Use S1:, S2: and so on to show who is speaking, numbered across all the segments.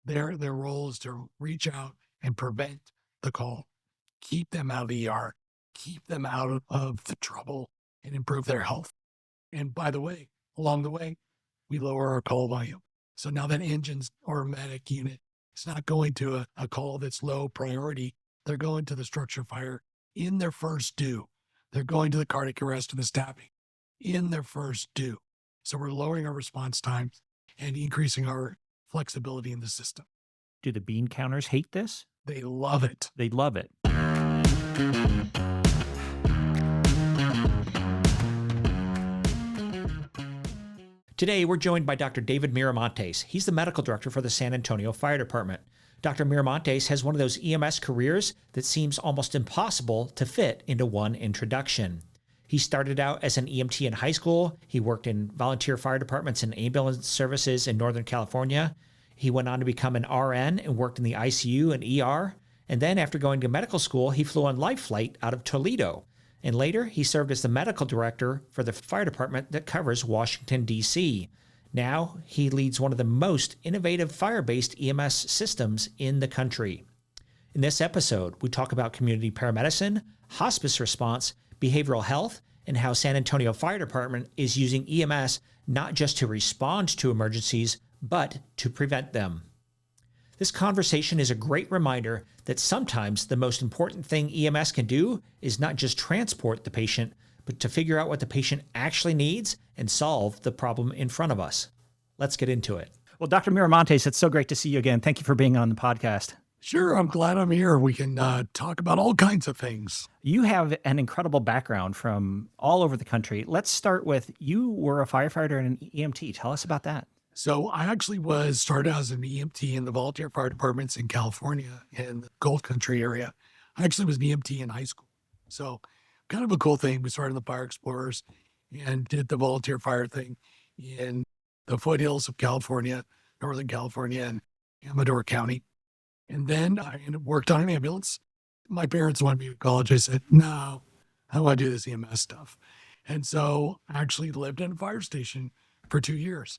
S1: Their role is to reach out and prevent the call, keep them out of the ER, keep them out of the trouble, and improve their health. And by the way, along the way, we lower our call volume. So now that engines or medic unit is not going to a call that's low priority, they're going to the structure fire in their first due. They're going to the cardiac arrest and the stabbing in their first due. So we're lowering our response times and increasing our flexibility in the system.
S2: Do the bean counters hate this?
S1: They love it.
S2: They love it. Today, we're joined by Dr. David Miramontes. He's the medical director for the San Antonio Fire Department. Dr. Miramontes has one of those EMS careers that seems almost impossible to fit into one introduction. He started out as an EMT in high school. He worked in volunteer fire departments and ambulance services in Northern California. He went on to become an RN and worked in the ICU and ER. And then after going to medical school, he flew on life flight out of Toledo. And later, he served as the medical director for the fire department that covers Washington, D.C. Now, he leads one of the most innovative fire-based EMS systems in the country. In this episode, we talk about community paramedicine, hospice response, behavioral health, and how San Antonio Fire Department is using EMS not just to respond to emergencies, but to prevent them. This conversation is a great reminder that sometimes the most important thing EMS can do is not just transport the patient, but to figure out what the patient actually needs and solve the problem in front of us. Let's get into it.
S3: Well, Dr. Miramontes, it's so great to see you again. Thank you for being on the podcast.
S1: Sure, I'm glad I'm here. We can talk about all kinds of things.
S3: You have an incredible background from all over the country. Let's start with you were a firefighter and an EMT. Tell us about that.
S1: So I actually started as an EMT in the volunteer fire departments in California in the Gold Country area. I actually was an EMT in high school. So kind of a cool thing. We started in the Fire Explorers and did the volunteer fire thing in the foothills of California, Northern California, and Amador County. And then I worked on an ambulance. My parents wanted me to college. I said, no, I want to do this EMS stuff. And so I actually lived in a fire station for 2 years.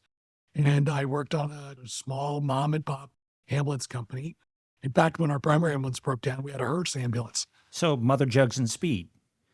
S1: And I worked on a small mom and pop ambulance company. In fact, when our primary ambulance broke down, we had a hearse ambulance.
S3: So Mother Jugs and Speed.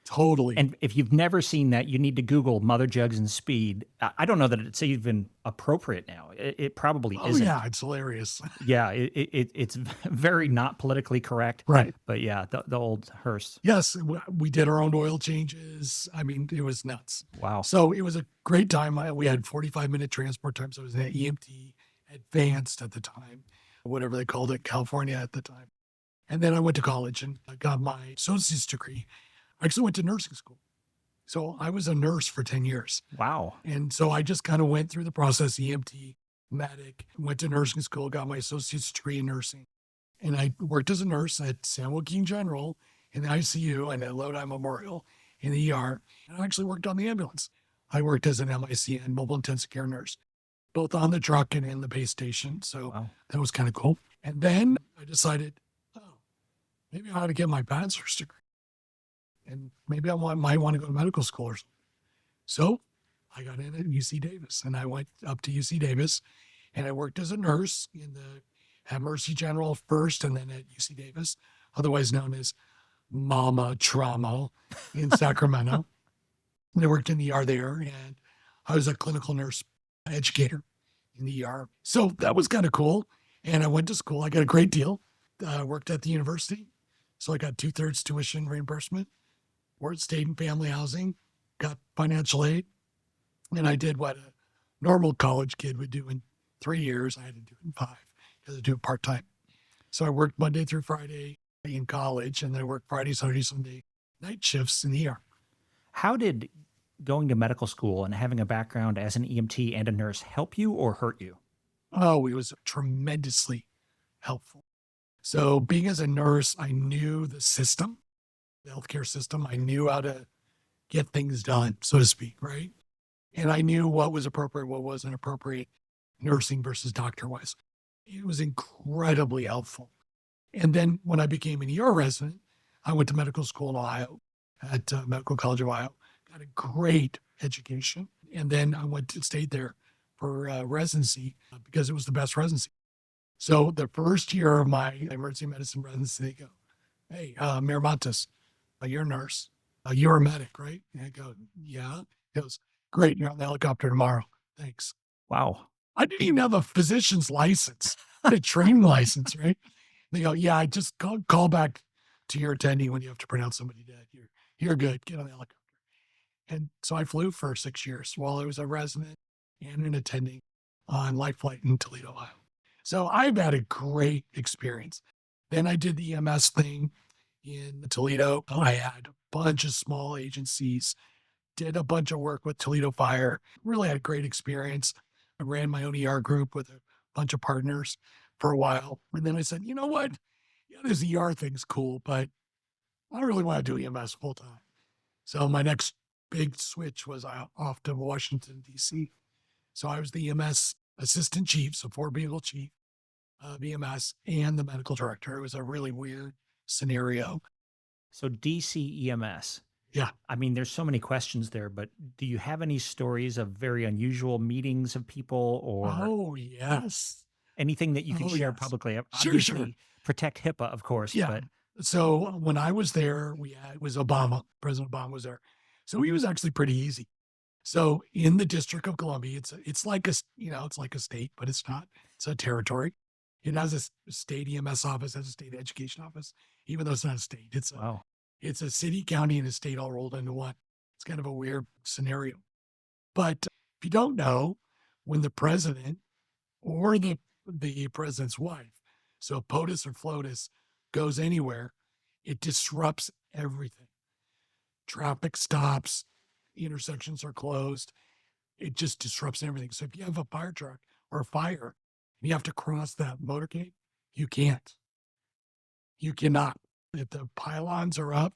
S1: Totally.
S3: And if you've never seen that, you need to Google Mother Jugs and Speed. I don't know that it's even appropriate now. It probably isn't.
S1: Yeah, it's hilarious.
S3: Yeah, it's very not politically correct.
S1: Right.
S3: But yeah, the old hearse.
S1: Yes, we did our own oil changes. I mean, it was nuts.
S3: Wow.
S1: So it was a great time. We had 45-minute transport times. I was an EMT advanced at the time, whatever they called it, California at the time. And then I went to college and I got my associate's degree. I actually went to nursing school. So I was a nurse for 10 years.
S3: Wow.
S1: And so I just kind of went through the process, EMT, medic, went to nursing school, got my associate's degree in nursing. And I worked as a nurse at San Joaquin General in the ICU and at Lodi Memorial in the ER. And I actually worked on the ambulance. I worked as an MICN, mobile intensive care nurse, both on the truck and in the base station. So
S3: Wow.
S1: that was kind of cool. And then I decided, maybe I ought to get my bachelor's degree. And maybe might want to go to medical school or something. So I got in at UC Davis and I went up to UC Davis and I worked as a nurse at Mercy General first and then at UC Davis, otherwise known as Mama Trauma in Sacramento. And I worked in the ER there and I was a clinical nurse educator in the ER. So that was kind of cool. And I went to school. I got a great deal. I worked at the university. So I got 2/3 tuition reimbursement. Worked state and family housing, got financial aid, and I did what a normal college kid would do in 3 years. I had to do it in 5 because I do it part-time. So I worked Monday through Friday in college, and then I worked Friday, Saturday, Sunday night shifts in the ER.
S3: How did going to medical school and having a background as an EMT and a nurse help you or hurt you?
S1: Oh, it was tremendously helpful. So being as a nurse, I knew the system, the healthcare system. I knew how to get things done, so to speak, right? And I knew what was appropriate, what wasn't appropriate, nursing versus doctor-wise. It was incredibly helpful. And then when I became an ER resident, I went to medical school in Ohio at Medical College of Ohio, got a great education. And then I stayed there for residency because it was the best residency. So the first year of my emergency medicine residency, they go, "Hey, Miramontes, you're a nurse. You're a medic, right?" And I go, "Yeah." He goes, "Great, you're on the helicopter tomorrow. Thanks."
S3: Wow.
S1: I didn't even have a physician's license, a training license, right? They go, "Yeah, I just call back to your attending when you have to pronounce somebody dead. You're good. Get on the helicopter." And so I flew for 6 years while I was a resident and an attending on Life Flight in Toledo, Ohio. So I've had a great experience. Then I did the EMS thing in Toledo. I had a bunch of small agencies, did a bunch of work with Toledo Fire, really had a great experience. I ran my own ER group with a bunch of partners for a while. And then I said, you know what? Yeah, this ER thing's cool, but I don't really want to do EMS full time. So my next big switch was off to Washington, D.C. So I was the EMS assistant chief, so 4 vehicle chief of EMS and the medical director. It was a really weird scenario.
S3: So DC EMS.
S1: Yeah.
S3: I mean, there's so many questions there, but do you have any stories of very unusual meetings of people or
S1: Oh, yes.
S3: anything that you can
S1: Oh,
S3: share
S1: yes.
S3: publicly?
S1: Sure, sure.
S3: Obviously, protect HIPAA, of course,
S1: Yeah.
S3: but
S1: So when I was there, it was Obama. President Obama was there. So he was actually pretty easy. So in the District of Columbia, it's like it's like a state, but it's not. It's a territory. It has a state EMS office, has a state education office, even though it's not a state.
S3: wow.
S1: It's a city, county, and a state all rolled into one. It's kind of a weird scenario. But if you don't know, when the president or the president's wife, so POTUS or FLOTUS, goes anywhere, it disrupts everything. Traffic stops, intersections are closed. It just disrupts everything. So if you have a fire truck or a fire and you have to cross that motorcade, you can't. You cannot. If the pylons are up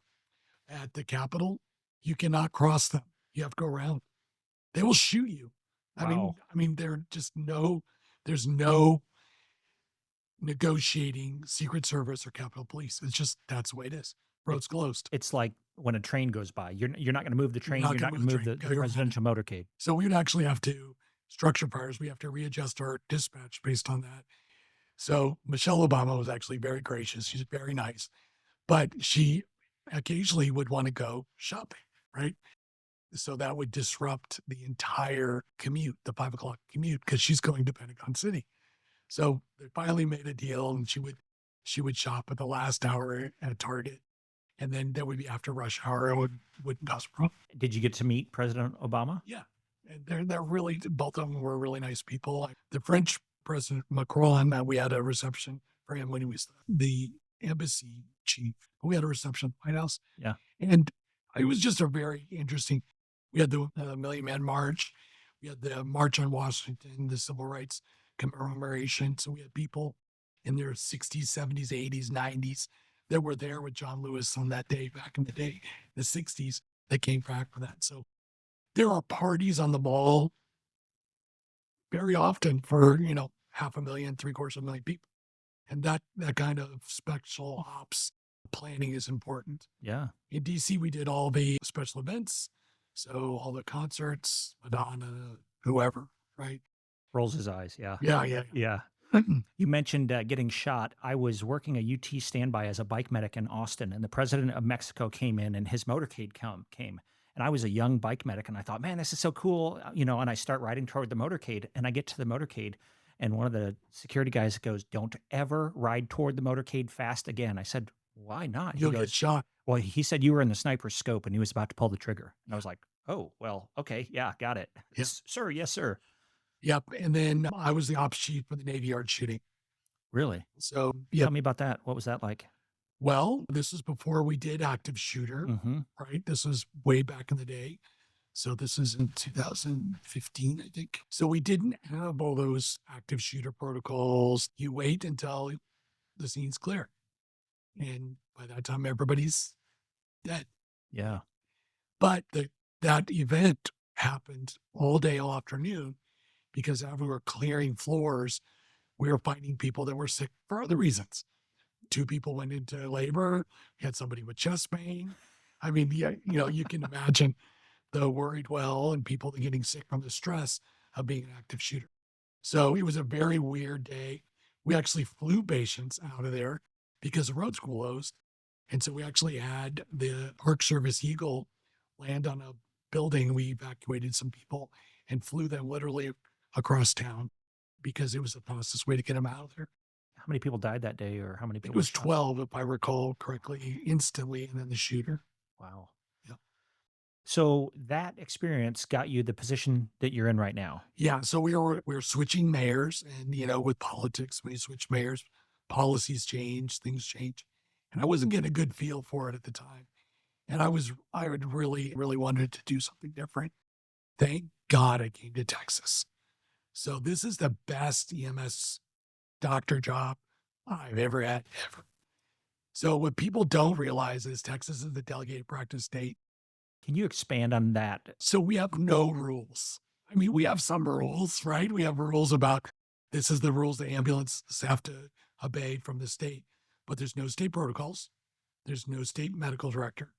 S1: at the Capitol, you cannot cross them. You have to go around. They will shoot you.
S3: Wow.
S1: I mean, there's no negotiating Secret Service or Capitol Police. It's just, that's the way it is. Road's closed.
S3: It's like when a train goes by. You're not going to move the train. You're not going to move the
S1: Gotta go around it.
S3: presidential motorcade.
S1: So we would actually have to structure fires. We have to readjust our dispatch based on that. So Michelle Obama was actually very gracious. She's very nice, but she occasionally would want to go shopping, right? So that would disrupt the entire commute, the 5 o'clock commute, because she's going to Pentagon City. So they finally made a deal, and she would shop at the last hour at Target, and then that would be after rush hour. It wouldn't cause a problem.
S3: Did you get to meet President Obama?
S1: Yeah, and they're really, both of them were really nice people. The French President Macron, we had a reception for him when he was the embassy chief. We had a reception at the White House.
S3: Yeah,
S1: and it was just a very interesting. We had the Million Man March. We had the March on Washington, the Civil Rights commemoration. So we had people in their 60s, 70s, 80s, 90s that were there with John Lewis on that day, back in the day, the 60s, that came back for that. So there are parties on the mall very often for, 500,000, 750,000 people. And that kind of special ops planning is important.
S3: yeah.
S1: In DC, we did all the special events. So all the concerts, Madonna, whoever, right?
S3: Rolls his eyes. Yeah.
S1: Yeah.
S3: Yeah. You mentioned getting shot. I was working a UT standby as a bike medic in Austin, and the president of Mexico came in, and his motorcade came. And I was a young bike medic, and I thought, man, this is so cool, and I start riding toward the motorcade, and I get to the motorcade, and one of the security guys goes, "Don't ever ride toward the motorcade fast again." I said, "Why not?"
S1: You'll
S3: He
S1: get
S3: goes,
S1: shot.
S3: "Well, he said you were in the sniper's scope and he was about to pull the trigger." And I was like, "Oh, well, okay. Yeah, got it."
S1: Yeah.
S3: Sir, yes, sir.
S1: Yep. And then I was the ops chief for the Navy Yard shooting.
S3: Really?
S1: So, yeah.
S3: Tell me about that. What was that like?
S1: Well, this is before we did active shooter,
S3: Mm-hmm.
S1: right? This was way back in the day. So this is in 2015, I think. So we didn't have all those active shooter protocols. You wait until the scene's clear. And by that time, everybody's dead.
S3: Yeah.
S1: But that event happened all day, all afternoon, because as we were clearing floors, we were finding people that were sick for other reasons. 2 people went into labor, we had somebody with chest pain. I mean, yeah, you can imagine the worried well and people getting sick from the stress of being an active shooter. So it was a very weird day. We actually flew patients out of there because the roads were closed. And so we actually had the Park Service Eagle land on a building. We evacuated some people and flew them literally across town because it was the fastest way to get them out of there.
S3: How many people died that day, or how many
S1: It
S3: people were
S1: was
S3: shot?
S1: 12, if I recall correctly, instantly, and then the shooter.
S3: Wow.
S1: Yeah.
S3: So that experience got you the position that you're in right now.
S1: Yeah. So we were switching mayors, and with politics, when you switch mayors, policies change, things change. And I wasn't getting a good feel for it at the time. And I would really, really wanted to do something different. Thank God I came to Texas. So this is the best EMS doctor job I've ever had, ever. So what people don't realize is Texas is the delegated practice state.
S3: Can you expand on that?
S1: So we have no rules. I mean, we have some rules, right? We have rules about this is the rules the ambulance have to obey from the state, but there's no state protocols. There's no state medical director.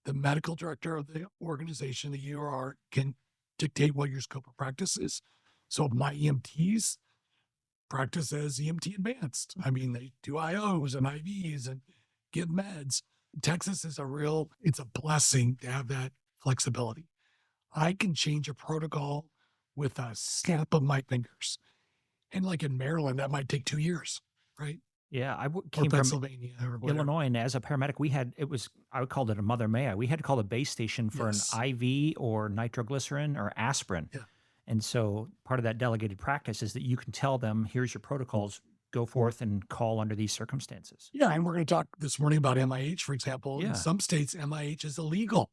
S1: The medical director of the organization, the URR, can dictate what your scope of practice is. So my EMTs practice as EMT advanced. I mean, they do IOs and IVs and give meds. Texas is it's a blessing to have that flexibility. I can change a protocol with a snap of my fingers. And like in Maryland, that might take 2 years, right?
S3: Yeah,
S1: Or
S3: came from
S1: Pennsylvania or whatever.
S3: Illinois, and as a paramedic, I would call it a Mother May. We had to call the base station for
S1: Yes.
S3: an IV or nitroglycerin or aspirin.
S1: Yeah.
S3: And so part of that delegated practice is that you can tell them, here's your protocols, go forth and call under these circumstances.
S1: Yeah, and we're going to talk this morning about MIH, for example.
S3: Yeah.
S1: In some states, MIH is illegal.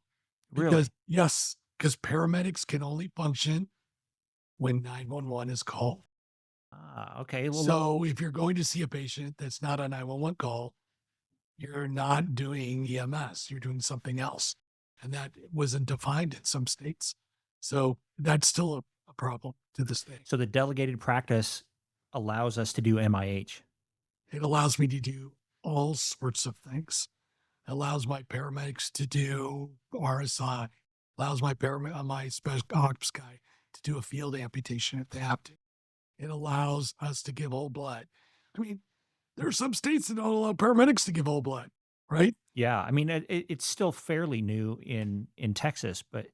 S3: Really?
S1: Because paramedics can only function when 911 is called.
S3: Okay. Well,
S1: So if you're going to see a patient that's not a 911 call, you're not doing EMS, you're doing something else. And that wasn't defined in some states. So that's still a problem to this day.
S3: so the delegated practice allows us to do MIH.
S1: It allows me to do all sorts of things. It allows my paramedics to do RSI, allows my special ops guy to do a field amputation if they have to. It allows us to give whole blood. I mean, there are some states that don't allow paramedics to give whole blood, right?
S3: Yeah. I mean, it's still fairly new in Texas, but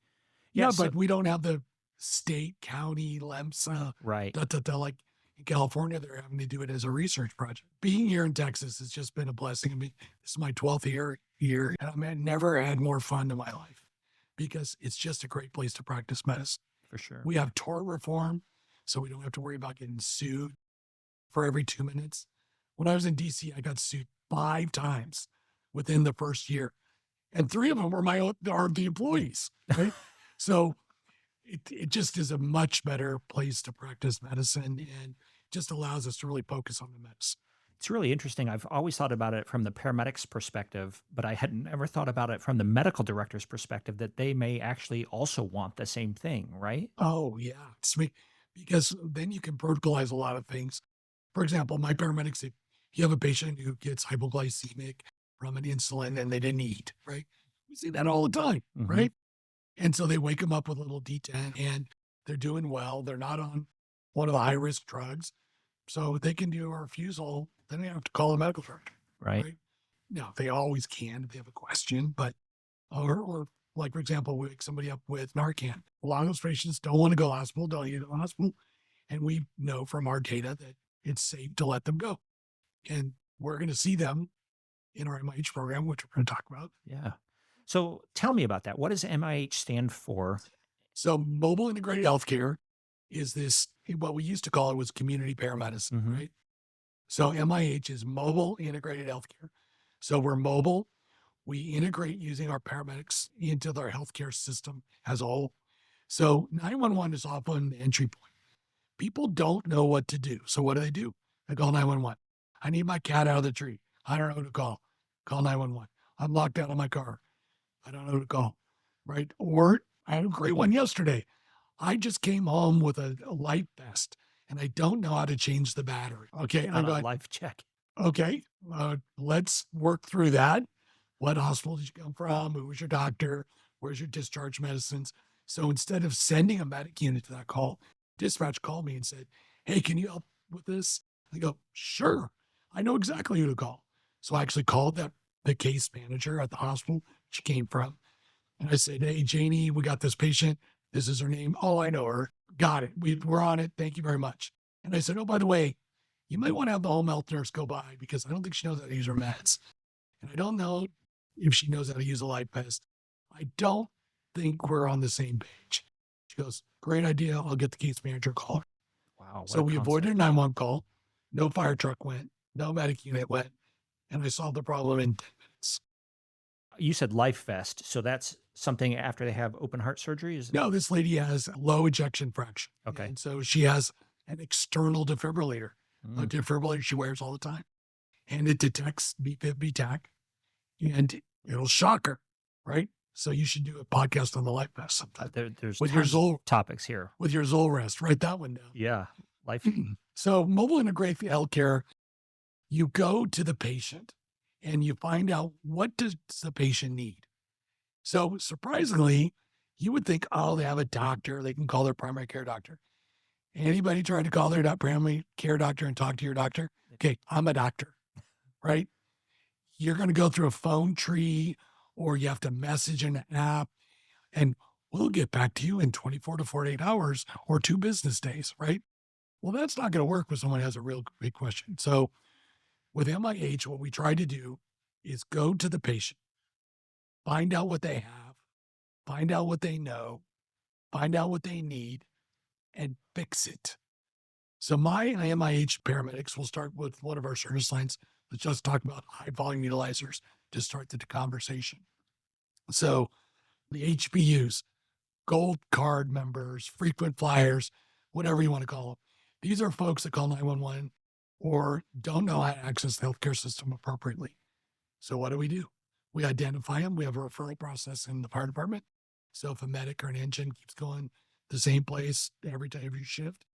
S1: Yeah,
S3: so-
S1: but we don't have the state, county, LEMSA,
S3: right.
S1: like in California, they're having to do it as a research project. Being here in Texas has just been a blessing. I mean, this is my 12th year, and I've never had more fun in my life because it's just a great place to practice medicine.
S3: For sure.
S1: We have tort reform, so we don't have to worry about getting sued for every 2 minutes. When I was in DC, I got sued 5 times within the first year, and 3 of them are the employees, right? So it just is a much better place to practice medicine and just allows us to really focus on the medicine.
S3: It's really interesting. I've always thought about it from the paramedic's perspective, but I had never thought about it from the medical director's perspective that they may actually also want the same thing, right?
S1: Oh, yeah. It's me. Because then you can protocolize a lot of things. For example, my paramedics, if you have a patient who gets hypoglycemic from an insulin and they didn't eat, right? We see that all the time,
S3: Mhm.
S1: right? And so they wake them up with a little D10 and they're doing well. They're not on one of the high risk drugs. So they can do a refusal. Then they have to call a medical director.
S3: Right.
S1: Now, they always can if they have a question, but, or like, for example, we wake somebody up with Narcan. A lot of those patients don't want to go to the hospital, don't need to go to the hospital. And we know from our data that it's safe to let them go. And we're going to see them in our MIH program, which we're going to talk about.
S3: Yeah. So tell me about that. What does MIH stand for?
S1: So mobile integrated healthcare is what we used to call it was community paramedicine,
S3: Mhm.
S1: right? So MIH is mobile integrated healthcare. So we're mobile. We integrate using our paramedics into their healthcare system as a whole. So 911 is often the entry point. People don't know what to do. So what do? They call 911. I need my cat out of the tree. I don't know who to call. Call 911. I'm locked out of my car. I don't know who to call, right? Or I had a great one yesterday. I just came home with a life vest and I don't know how to change the battery. Okay.
S3: On a life check.
S1: Okay, let's work through that. What hospital did you come from? Who was your doctor? Where's your discharge medicines? So instead of sending a medic unit to that call, dispatch called me and said, hey, can you help with this? I go, sure. I know exactly who to call. So I actually called the case manager at the hospital she came from. And I said, hey, Janie, we got this patient. This is her name. Oh, I know her. Got it. We're on it. Thank you very much. And I said, oh, by the way, you might want to have the home health nurse go by because I don't think she knows how to use her meds. And I don't know if she knows how to use a light vest. I don't think we're on the same page. She goes, great idea. I'll get the case manager call her.
S3: Wow.
S1: So we avoided a 911 call. No fire truck went. No medic unit went. And I solved the problem in 10 minutes.
S3: You said life vest. So that's something after they have open heart surgery?
S1: No, this lady has low ejection fraction.
S3: Okay.
S1: And so she has an external defibrillator, a
S3: Mm.
S1: defibrillator she wears all the time. And it detects BFib, BTAC, and it'll shock her, right? So you should do a podcast on the life vest sometime.
S3: There's
S1: With your
S3: tons
S1: Zol-
S3: of topics here.
S1: With your Zolrest, write that one down.
S3: Yeah. Life.
S1: So mobile integrated healthcare, you go to the patient and you find out what does the patient need. So surprisingly, you would think, oh, they have a doctor. They can call their primary care doctor. Anybody tried to call their primary care doctor and talk to your doctor? Okay, I'm a doctor, right? You're going to go through a phone tree or you have to message an app and we'll get back to you in 24 to 48 hours or 2 business days, right? Well, that's not going to work when someone has a real big question. So with MIH, what we try to do is go to the patient, find out what they have, find out what they know, find out what they need, and fix it. So my MIH paramedics will start with one of our service lines. Let's just talk about high volume utilizers to start the conversation. So the HBUs, gold card members, frequent flyers, whatever you want to call them. These are folks that call 911 or don't know how to access the healthcare system appropriately. So what do? We identify them. We have a referral process in the fire department. So if a medic or an engine keeps going the same place every shift,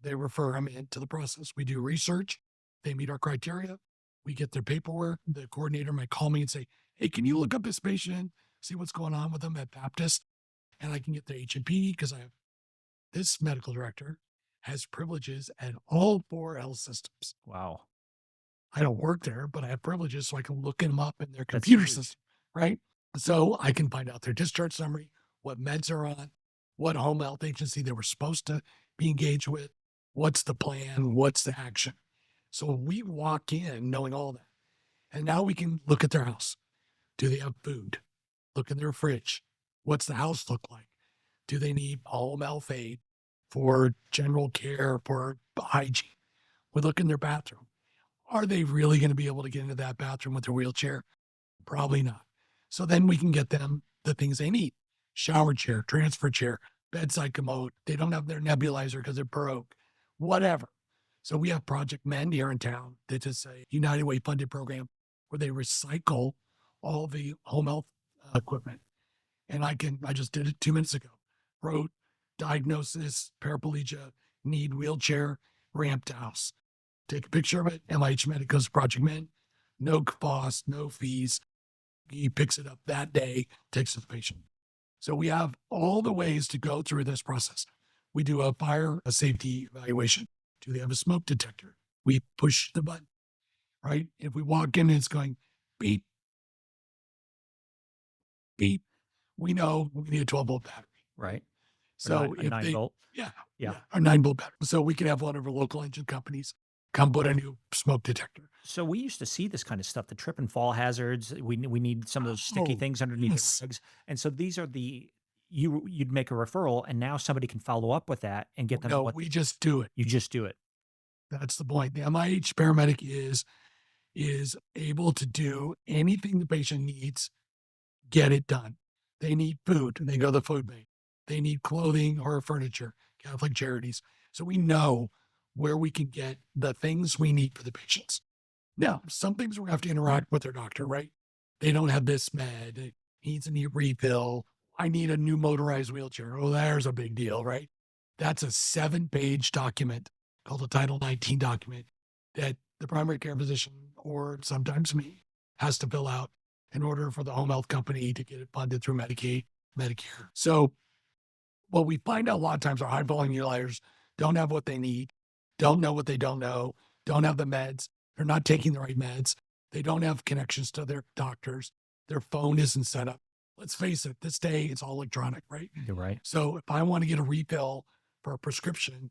S1: they refer them into the process. We do research. They meet our criteria. We get their paperwork. The coordinator might call me and say, hey, can you look up this patient, see what's going on with them at Baptist? And I can get their H&P because I have this medical director has privileges at all 4 health systems.
S3: Wow.
S1: I don't work there, but I have privileges so I can look them up in their
S3: That's
S1: computer
S3: huge.
S1: system, right? So I can find out their discharge summary, what meds are on, what home health agency they were supposed to be engaged with, what's the plan, what's the action. So we walk in knowing all that. And now we can look at their house. Do they have food? Look in their fridge. What's the house look like? Do they need home health aid for general care, for hygiene? We look in their bathroom. Are they really going to be able to get into that bathroom with their wheelchair? Probably not. So then we can get them the things they need. Shower chair, transfer chair, bedside commode. They don't have their nebulizer because they're broke, whatever. So we have Project Mend here in town. That is a United Way funded program where they recycle all the home health equipment. And I just did it 2 minutes ago. Wrote diagnosis, paraplegia, need wheelchair, ramped house. Take a picture of it. MIH Medic goes to Project Mend. No cost, no fees. He picks it up that day, takes it to the patient. So we have all the ways to go through this process. We do a safety evaluation. Do they have a smoke detector? We push the button, right? If we walk in and it's going beep, beep, we know we need a 12-volt battery.
S3: Right.
S1: So
S3: a 9-volt.
S1: Yeah, our 9-volt battery. So we can have one of our local engine companies come put a new smoke detector.
S3: So we used to see this kind of stuff, the trip and fall hazards. We need some of those sticky things underneath
S1: yes.
S3: the legs. And so these are you'd make a referral and now somebody can follow up with that and get them.
S1: No, we just do it.
S3: You just do it.
S1: That's the point. The MIH paramedic is able to do anything the patient needs, get it done. They need food, they go to the food bank. They need clothing or furniture, Catholic Charities. So we know where we can get the things we need for the patients. Now, some things we have to interact with their doctor, right? They don't have this med. It needs a new refill. I need a new motorized wheelchair. Oh, there's a big deal, right? That's a 7-page document called a Title 19 document that the primary care physician, or sometimes me, has to fill out in order for the home health company to get it funded through Medicaid, Medicare. So what we find out a lot of times are high volume utilizers don't have what they need, don't know what they don't don't have the meds. They're not taking the right meds. They don't have connections to their doctors. Their phone isn't set up. Let's face it, this day it's all electronic, right?
S3: You're right.
S1: So if I want to get a refill for a prescription,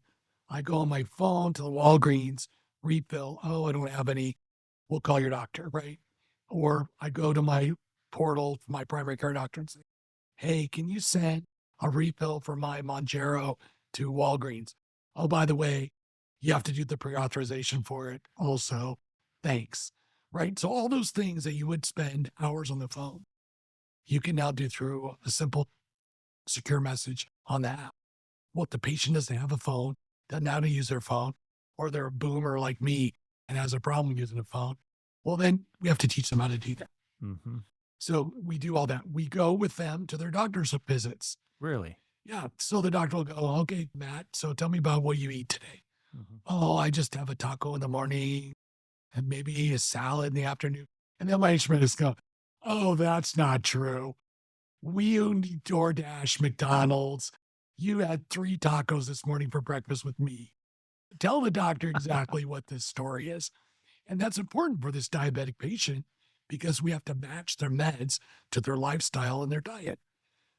S1: I go on my phone to the Walgreens, refill. Oh, I don't have any. We'll call your doctor, right? Or I go to my portal for my primary care doctor and say, hey, can you send a refill for my Monjero to Walgreens? Oh, by the way, you have to do the pre-authorization for it also. Thanks. Right? So all those things that you would spend hours on the phone, you can now do through a simple, secure message on the app. Well, if the patient doesn't have a phone, doesn't know how to use their phone, or they're a boomer like me and has a problem using a phone, well, then we have to teach them how to do that.
S3: Mm-hmm.
S1: So we do all that. We go with them to their doctor's visits.
S3: Really?
S1: Yeah. So the doctor will go, okay, Matt, so tell me about what you eat today.
S3: Mm-hmm.
S1: Oh, I just have a taco in the morning and maybe a salad in the afternoon. And then my instrumentist go, oh, that's not true. We only DoorDash, McDonald's. You had 3 tacos this morning for breakfast with me. Tell the doctor exactly what this story is. And that's important for this diabetic patient because we have to match their meds to their lifestyle and their diet.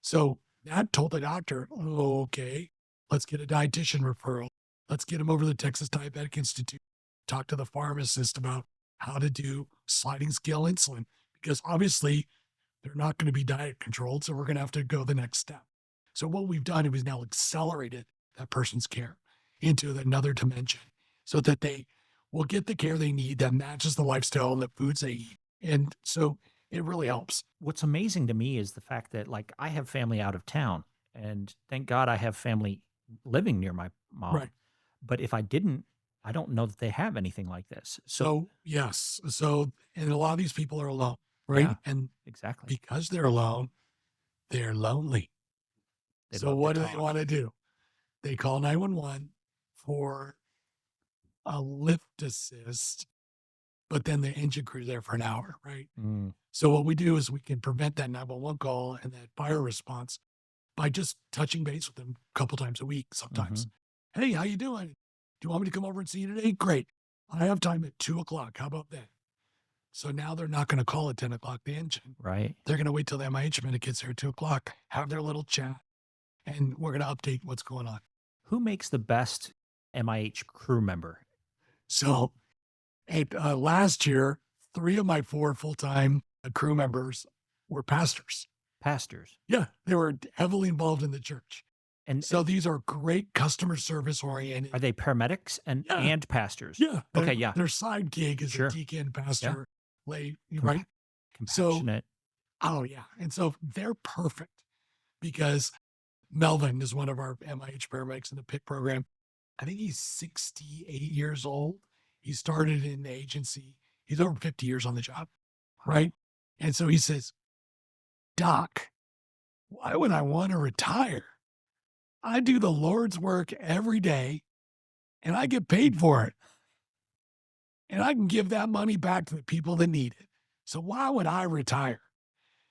S1: So Matt told the doctor, oh, okay, let's get a dietitian referral. Let's get him over to the Texas Diabetic Institute. Talk to the pharmacist about how to do sliding scale insulin because obviously they're not going to be diet controlled. So we're going to have to go the next step. So what we've done is we've now accelerated that person's care into another dimension so that they will get the care they need that matches the lifestyle and the foods they eat. And so it really helps.
S3: What's amazing to me is the fact that, like, I have family out of town, and thank God I have family living near my mom.
S1: Right.
S3: But if I didn't, I don't know that they have anything like this.
S1: So yes. So, and a lot of these people are alone, right?
S3: Yeah.
S1: And
S3: Exactly.
S1: because they're alone, they're lonely.
S3: They
S1: So
S3: love to
S1: what do they
S3: talk.
S1: want to do? They call 911 for a lift assist, but then the engine crew's there for an hour, right?
S3: Mm,
S1: So what we do is we can prevent that 911 call and that fire response by just touching base with them a couple times a week sometimes. Hey, how you doing? Do you want me to come over and see you today? Great. I have time at 2:00. How about that? So now they're not going to call at 10:00 the engine.
S3: right.
S1: They're going to wait till the MIH medic gets there at 2:00, have their little chat, and we're going to update what's going on.
S3: Who makes the best MIH crew member?
S1: So last year, 3 of my 4 full-time crew members were pastors.
S3: Pastors.
S1: Yeah, they were heavily involved in the church.
S3: And
S1: So these are great customer service oriented.
S3: are they paramedics and
S1: Yeah.
S3: and pastors?
S1: Yeah.
S3: Okay, yeah.
S1: Their side gig is
S3: Sure.
S1: a deacon, pastor, lay,
S3: Compa-
S1: right?
S3: Compassionate.
S1: Oh, yeah. And so they're perfect because Melvin is one of our MIH paramedics in the PIC program. I think he's 68 years old. He started in the agency. He's over 50 years on the job, right? And so he says, Doc, why would I want to retire? I do the Lord's work every day and I get paid for it. And I can give that money back to the people that need it. So why would I retire?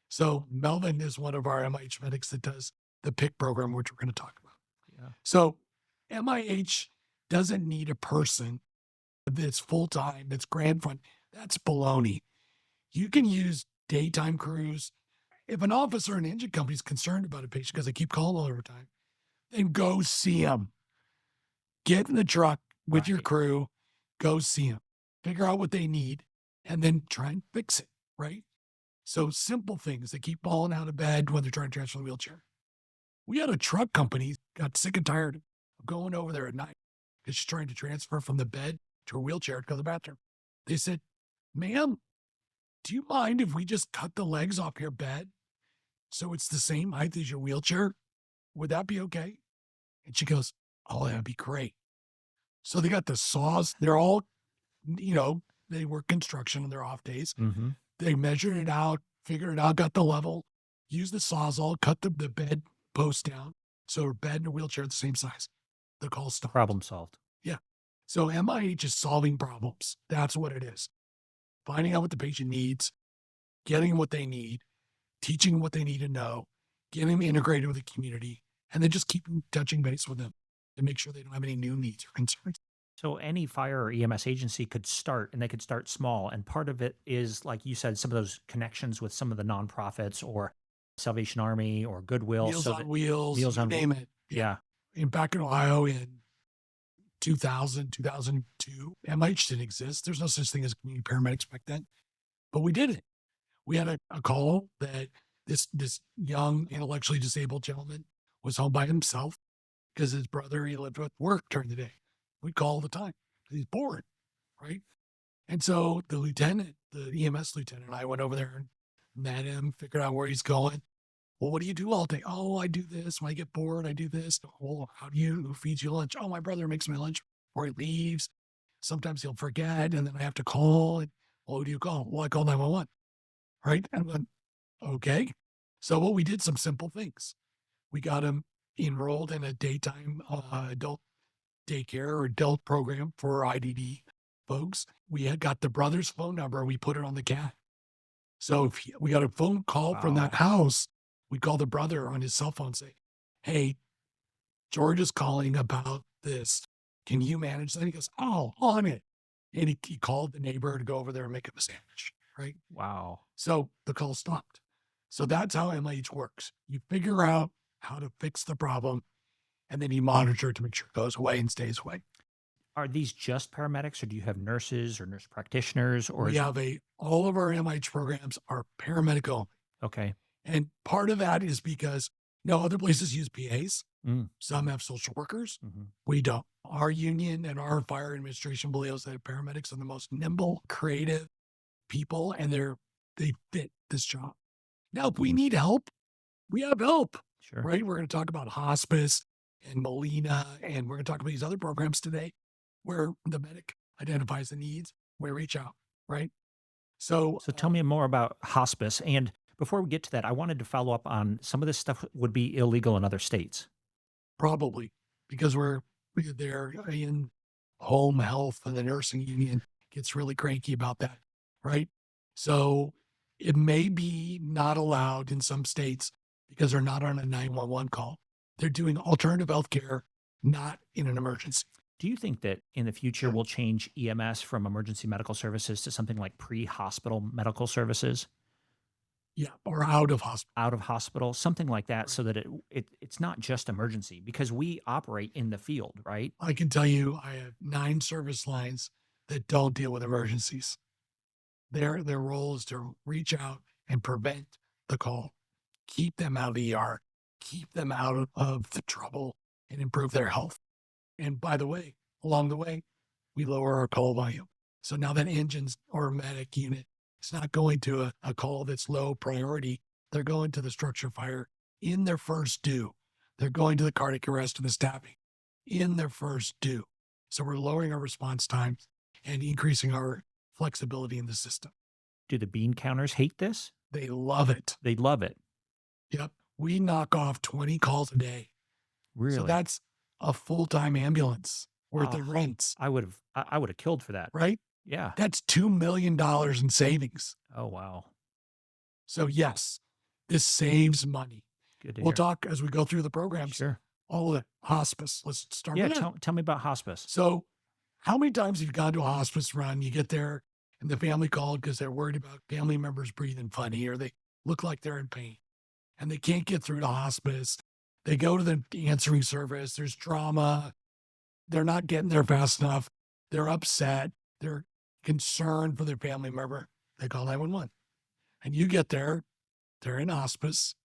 S1: So Melvin is one of our MIH medics that does the PIC program, which we're going to talk about.
S3: Yeah.
S1: So MIH doesn't need a person that's full-time, that's grant fund. That's baloney. You can use daytime crews. If an officer in an engine company is concerned about a patient because they keep calling all over time, then go see them. Get in the truck with your
S3: Right.
S1: crew, go see them, figure out what they need, and then try and fix it, right? So simple things. They keep falling out of bed when they're trying to transfer the wheelchair. We had a truck company got sick and tired of going over there at night because she's trying to transfer from the bed to her wheelchair to go to the bathroom. They said, ma'am, do you mind if we just cut the legs off your bed so it's the same height as your wheelchair? Would that be okay? And she goes, oh, that'd be great. So they got the saws. They're all, they work construction on their off days.
S3: Mm-hmm.
S1: They measured it out, figured it out, got the level, used the Sawzall, cut the bed post down. So her bed and a wheelchair are the same size. The call stopped.
S3: Problem solved.
S1: So MIH is solving problems. That's what it is. Finding out what the patient needs, getting what they need, teaching what they need to know, getting them integrated with the community, and then just keep touching base with them to make sure they don't have any new needs or concerns.
S3: So any fire or EMS agency could start and they could start small. And part of it is, like you said, some of those connections with some of the nonprofits or Salvation Army or Goodwill.
S1: Meals
S3: So
S1: on
S3: that
S1: Wheels,
S3: Meals
S1: you
S3: on,
S1: name it. Yeah.
S3: yeah.
S1: Back in Ohio in 2000, 2002, MH didn't exist. There's no such thing as community paramedics back then, but we did it. We had a call that this young intellectually disabled gentleman was home by himself because his brother, he lived with work during the day. We call all the time. He's bored, right? And so the lieutenant, the EMS lieutenant, and I went over there and met him, figured out where he's going. Well, what do you do all day? Oh, I do this. When I get bored, I do this. Well, who feeds you lunch? Oh, my brother makes my lunch before he leaves. Sometimes he'll forget, and then I have to call. And, well, who do you call? Well, I call 911, right? And I'm going, okay. So, well, we did some simple things. We got him enrolled in a daytime adult daycare or adult program for IDD folks. We had got the brother's phone number. We put it on the cat. So if we got a phone call from that house, we call the brother on his cell phone and say, hey, George is calling about this. Can you manage that? He goes, oh, on it. And he called the neighbor to go over there and make him a sandwich, right?
S3: Wow.
S1: So the call stopped. So that's how MH works. You figure out how to fix the problem, and then you monitor to make sure it goes away and stays away.
S3: Are these just paramedics or do you have nurses or nurse practitioners or
S1: We have all of our MH programs are paramedic only.
S3: okay.
S1: And part of that is because no other places use PAs.
S3: Mm.
S1: Some have social workers.
S3: Mm-hmm.
S1: We don't. Our union and our fire administration believes that paramedics are the most nimble, creative people, and they fit this job. Now, if we need help, we have help,
S3: Sure.
S1: right? We're going to talk about hospice and Molina, and we're going to talk about these other programs today where the medic identifies the needs, we reach out, right? So
S3: So tell me more about hospice. And before we get to that, I wanted to follow up on some of this stuff would be illegal in other states.
S1: probably because we're there in home health and the nursing union gets really cranky about that, right? So it may be not allowed in some states because they're not on a 911 call. They're doing alternative health care, not in an emergency.
S3: Do you think that in the future we'll change EMS from emergency medical services to something like pre-hospital medical services,
S1: Yeah, or out of hospital.
S3: out of hospital, something like that, so that it's not just emergency because we operate in the field, right?
S1: I can tell you I have 9 service lines that don't deal with emergencies. Their role is to reach out and prevent the call, keep them out of the ER, keep them out of the trouble, and improve their health. And by the way, along the way, we lower our call volume. So now that engines or medic unit is not going to a call that's low priority. They're going to the structure fire in their first due. They're going to the cardiac arrest and the stabbing in their first due. So we're lowering our response times and increasing our flexibility in the system.
S3: Do the bean counters hate this?
S1: They love it.
S3: They love it.
S1: Yep. We knock off 20 calls a day.
S3: Really?
S1: So that's a full-time ambulance worth
S3: Oh,
S1: of rents,
S3: I would have killed for that.
S1: right?
S3: Yeah.
S1: That's $2 million in savings.
S3: Oh, wow.
S1: So yes, this saves money.
S3: Good to
S1: We'll
S3: hear.
S1: talk as we go through the programs.
S3: Sure.
S1: All of it. Hospice. Let's start
S3: Yeah.
S1: with that.
S3: Tell me about hospice.
S1: So how many times have you gone to a hospice run? You get there and the family called because they're worried about family members breathing funny or they look like they're in pain and they can't get through to hospice. They go to the answering service. There's drama. They're not getting there fast enough. They're upset. They're concerned for their family member. They call 911. And you get there. They're in hospice.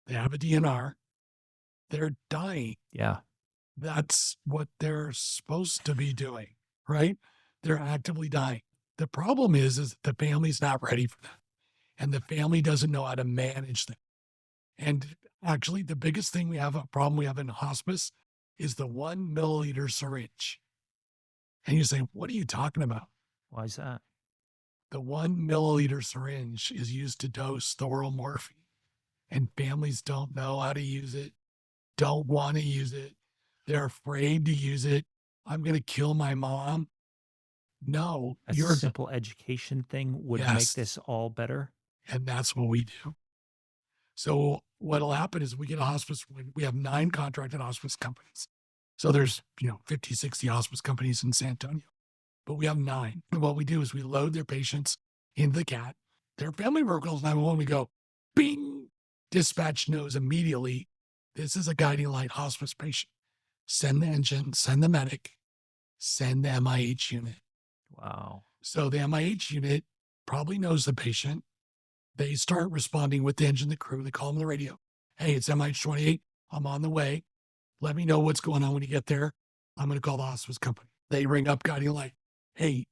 S1: They have a DNR. They're dying.
S3: Yeah.
S1: That's what they're supposed to be doing, right? They're actively dying. The problem is the family's not ready for that. And the family doesn't know how to manage them. And actually, the biggest thing a problem we have in hospice is the 1 milliliter syringe. And you say, what are you talking about?
S3: Why is that?
S1: The 1 milliliter syringe is used to dose the oral morphine. And families don't know how to use it, don't want to use it. They're afraid to use it. I'm going to kill my mom. No,
S3: A simple education thing would make
S1: Yes.
S3: this all better.
S1: And that's what we do. So what'll happen is we get a hospice. We have 9 contracted hospice companies. So there's, 50, 60 hospice companies in San Antonio, but we have 9. And what we do is we load their patients into the CAT. Their family member calls 911. We go, bing, dispatch knows immediately this is a guiding light hospice patient. Send the engine, send the medic, send the MIH unit.
S3: Wow.
S1: So the MIH unit probably knows the patient. They start responding with the engine, the crew. They call them on the radio. Hey, it's MIH 28. I'm on the way. Let me know what's going on when you get there. I'm going to call the hospice company. They ring up guiding light. Hey,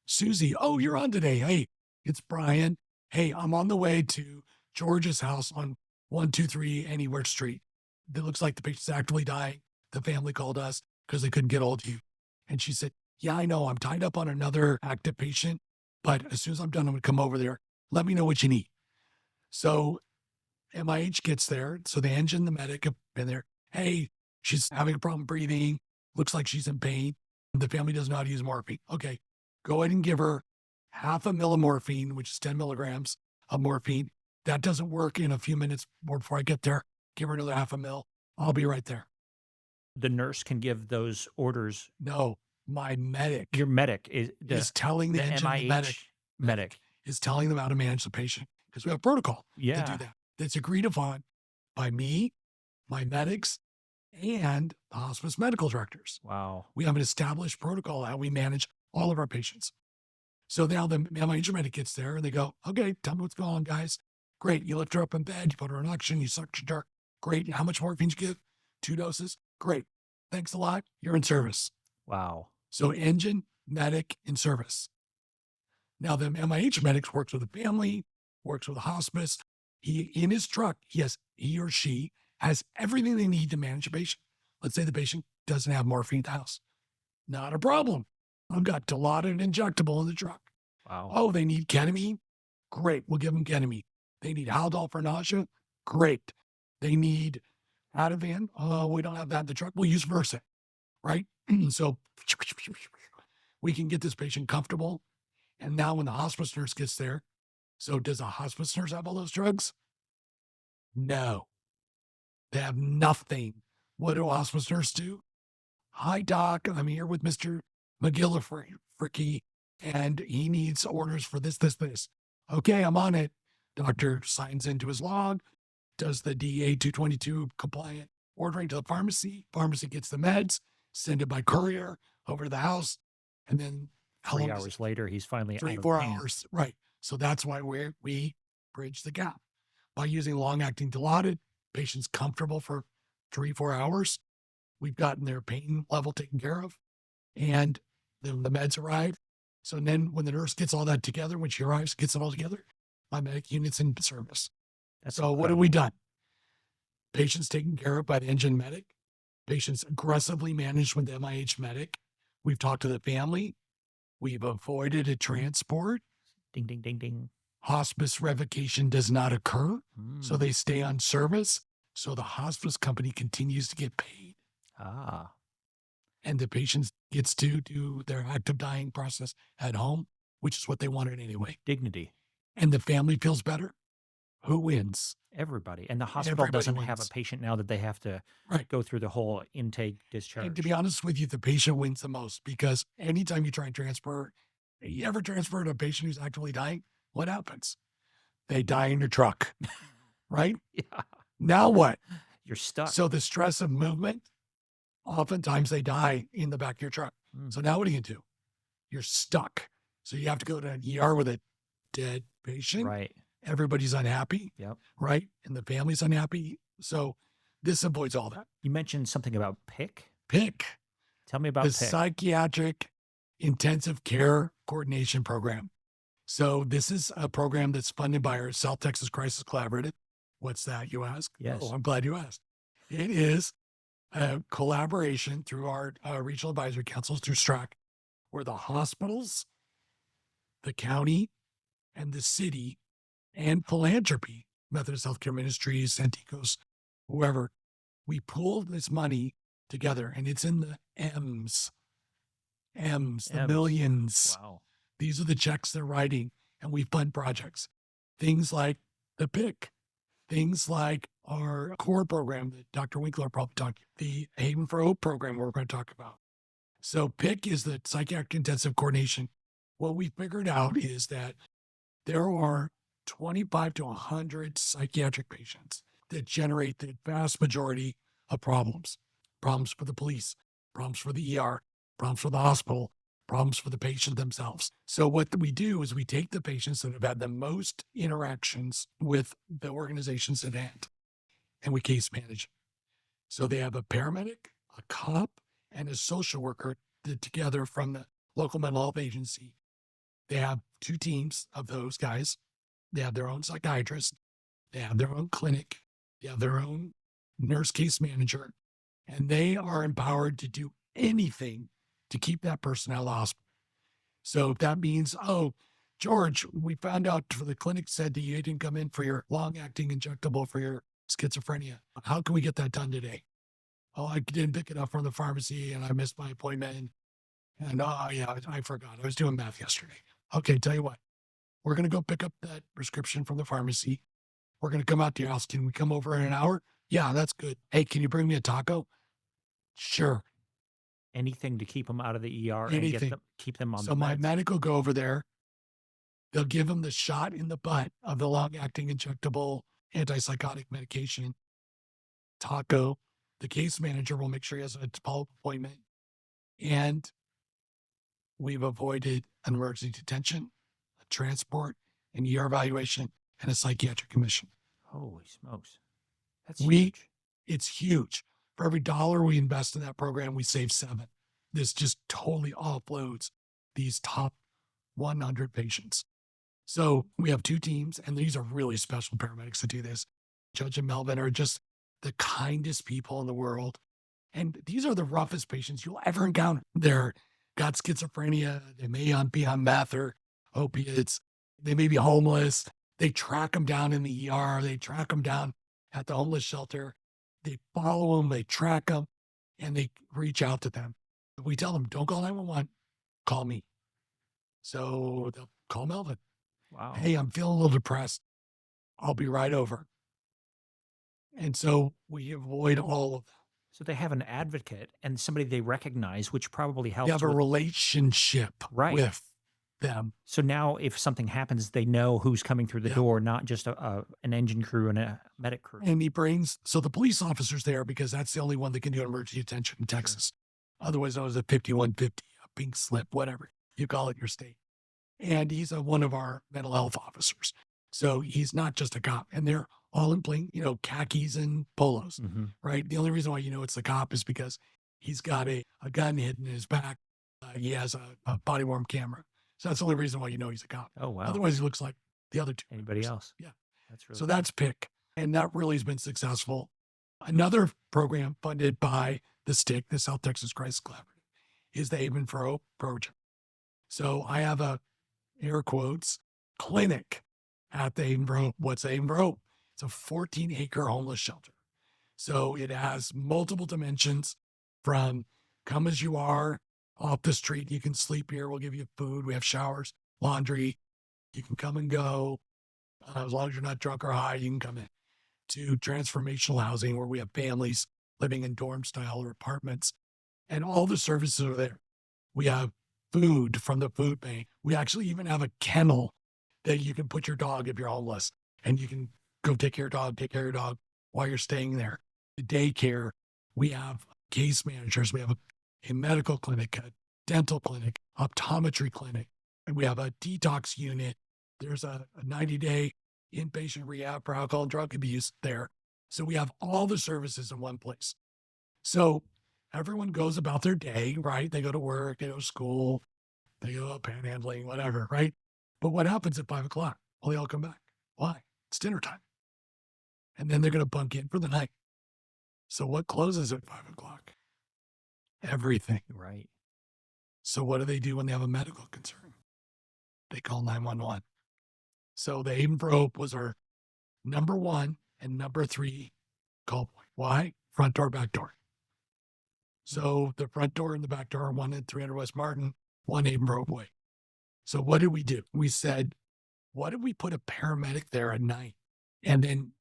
S1: Susie. Oh, you're on today. Hey, it's Brian. Hey, I'm on the way to George's house on 123 Anywhere Street. It looks like the patient's actively dying. The family called us because they couldn't get hold of you. And she said, yeah, I know. I'm tied up on another active patient, but as soon as I'm done, I'm going to come over there. Let me know what you need. So MIH gets there. So the engine, the medic have been there. Hey, she's having a problem breathing. Looks like she's in pain. The family doesn't know how to use morphine. Okay, go ahead and give her half a mil of morphine, which is 10 milligrams of morphine. That doesn't work in a few minutes more before I get there. Give her another half a mil. I'll be right there.
S3: The nurse can give those orders.
S1: No, my medic
S3: Your medic
S1: is telling the engine, the
S3: medic
S1: is telling them how to manage the patient because we have a protocol to do that. That's agreed upon by me, my medics, and the hospice medical directors.
S3: Wow.
S1: We have an established protocol how we manage all of our patients. So now the MIH medic gets there and they go, okay, tell me what's going on, guys. Great. You lift her up in bed. You put her on oxygen. You suction her. Great. How much morphine you give? 2 doses. Great. Thanks a lot. You're in service.
S3: Wow.
S1: So engine, medic, in service. Now the MIH medics works with the family, works with the hospice. In his truck, he or she has everything they need to manage a patient. Let's say the patient doesn't have morphine at the house. Not a problem. I've got Dilaudid injectable in the truck.
S3: Wow.
S1: Oh, they need ketamine? Great. We'll give them ketamine. They need Haldol for nausea? Great. They need Ativan? Oh, we don't have that in the truck. We'll use Versed, right? So we can get this patient comfortable. And now when the hospice nurse gets there, so does a hospice nurse have all those drugs? No. They have nothing. What do a hospice nurse do? Hi, doc. I'm here with Mr. McGillifricky, and he needs orders for this. Okay, I'm on it. Doctor signs into his log, does the DA 222 compliant ordering to the pharmacy. Pharmacy gets the meds, send it by courier over to the house, and then
S3: 3 hours later, he's finally
S1: 3,
S3: out of
S1: 4
S3: pain.
S1: hours. Right. So that's why we bridge the gap by using long-acting Dilaudid. Patients comfortable for 3, 4 hours. We've gotten their pain level taken care of, and then the meds arrive. So then when the nurse gets all that together, when she arrives, gets it all together, my medic unit's in service.
S3: That's
S1: so what have we done? Patients taken care of by the engine medic. Patients aggressively managed with the MIH medic. We've talked to the family. We've avoided a transport.
S3: Ding, ding, ding, ding.
S1: Hospice revocation does not occur. So they stay on service. So the hospice company continues to get paid. And the patient gets to do their active dying process at home, which is what they wanted anyway.
S3: Dignity.
S1: And the family feels better. Who wins?
S3: Everybody. And the hospital
S1: Everybody
S3: doesn't have a
S1: wins.
S3: patient now that they have to
S1: Right.
S3: go through the whole intake discharge.
S1: And to be honest with you, the patient wins the most because anytime you try and transfer, you ever transfer to a patient who's actively dying, what happens? They die in your truck, right?
S3: Yeah.
S1: Now what?
S3: You're stuck.
S1: So the stress of movement, oftentimes they die in the back of your truck. So now what do you do? You're stuck. So you have to go to an ER with a dead patient.
S3: Right.
S1: Everybody's unhappy.
S3: Yep.
S1: Right. And the family's unhappy. So this avoids all that.
S3: You mentioned something about PIC.
S1: PIC.
S3: Tell me about
S1: the
S3: PIC.
S1: Psychiatric Intensive Care Coordination Program. So this is a program that's funded by our South Texas Crisis Collaborative. What's that, you ask?
S3: Yes.
S1: Oh, I'm glad you asked. It is a collaboration through our regional advisory councils through STRAC, where the hospitals, the county, and the city, and philanthropy, Methodist Healthcare Ministries, Santikos, whoever, we pooled this money together, and it's in the M's, the millions.
S3: Wow.
S1: These are the checks they're writing, and we fund projects. Things like the PIC, things like our core program that Dr. Winkler probably talked, the Haven for Hope program we're going to talk about. So PIC is the Psychiatric Intensive Coordination. What we figured out is that there are 25 to 100 psychiatric patients that generate the vast majority of problems. Problems for the police, problems for the ER, problems for the hospital, problems for the patient themselves. So what we do is we take the patients that have had the most interactions with the organizations at hand, and we case manage. So they have a paramedic, a cop, and a social worker that together from the local mental health agency. They have 2 teams of those guys. They have their own psychiatrist. They have their own clinic. They have their own nurse case manager. And they are empowered to do anything to keep that person out of the hospital. So if that means, oh, George, we found out for the clinic said that you didn't come in for your long-acting injectable for your schizophrenia. How can we get that done today? Oh, I didn't pick it up from the pharmacy and I missed my appointment. And I forgot. I was doing math yesterday. Okay, tell you what, we're going to go pick up that prescription from the pharmacy. We're going to come out to your house. Can we come over in an hour? Yeah, that's good. Hey, can you bring me a taco? Sure.
S3: Anything to keep them out of the ER and
S1: Anything.
S3: keep them on
S1: So
S3: the
S1: my
S3: meds.
S1: medic will go over there. They'll give him the shot in the butt of the long-acting injectable antipsychotic medication, taco. The case manager will make sure he has a follow-up appointment. And we've avoided an emergency detention, a transport, an ER evaluation, and a psychiatric admission.
S3: Holy smokes. That's
S1: We-
S3: huge.
S1: It's huge. For every dollar we invest in that program, we save 7. This just totally offloads these top 100 patients. So we have 2 teams, and these are really special paramedics that do this. Judge and Melvin are just the kindest people in the world. And these are the roughest patients you'll ever encounter. They're got schizophrenia. They may be on meth or opiates. They may be homeless. They track them down in the ER. They track them down at the homeless shelter. They follow them. They track them, and they reach out to them. We tell them, don't call 911. Call me. So they'll call Melvin.
S3: Wow.
S1: Hey, I'm feeling a little depressed. I'll be right over. And so we avoid all of that.
S3: So they have an advocate and somebody they recognize, which probably helps.
S1: We have a
S3: with-
S1: relationship
S3: Right.
S1: with them.
S3: So now if something happens, they know who's coming through the
S1: Yeah.
S3: door, not just an engine crew and a medic crew.
S1: And he brings, so the police officer's there because that's the only one that can do emergency detention in Texas. Otherwise known as a 5150, a pink slip, whatever you call it in your state. And he's one of our mental health officers. So he's not just a cop. And they're all in plain, khakis and polos,
S3: Mhm.
S1: right? The only reason why you know it's the cop is because he's got a gun hidden in his back. He has a body worn camera. So that's the only reason why you know he's a cop.
S3: Oh, wow.
S1: Otherwise, he looks like the other 2.
S3: Anybody
S1: members.
S3: else?
S1: Yeah.
S3: That's really
S1: So that's PIC. And that really has been successful. Another program funded by the STIC, the South Texas Crisis Collaborative, is the Haven for Hope project. So I have a, air quotes, clinic at the Haven for Hope. What's the Haven for Hope? It's a 14-acre homeless shelter. So it has multiple dimensions from come as you are, off the street. You can sleep here. We'll give you food. We have showers, laundry. You can come and go. As long as you're not drunk or high, you can come in. To transformational housing where we have families living in dorm style or apartments, and all the services are there. We have food from the food bank. We actually even have a kennel that you can put your dog if you're homeless, and you can go take care of your dog while you're staying there. The daycare, we have case managers. We have a medical clinic, a dental clinic, optometry clinic, and we have a detox unit. There's a 90-day inpatient rehab for alcohol and drug abuse there. So we have all the services in one place. So everyone goes about their day, right? They go to work, they go to school, they go panhandling, whatever, right? But what happens at 5 o'clock? Well, they all come back. Why? It's dinner time. And then they're going to bunk in for the night. So what closes at 5 o'clock? Everything.
S3: right.
S1: So what do they do when they have a medical concern? They call 911. So the Haven for Hope was our number 1 and number 3 call point. Why? Front door, back door. So the front door and the back door are 1 at 300 West Martin, 1 Haven for Hope way. So what did we do? We said, what if we put a paramedic there at night? And then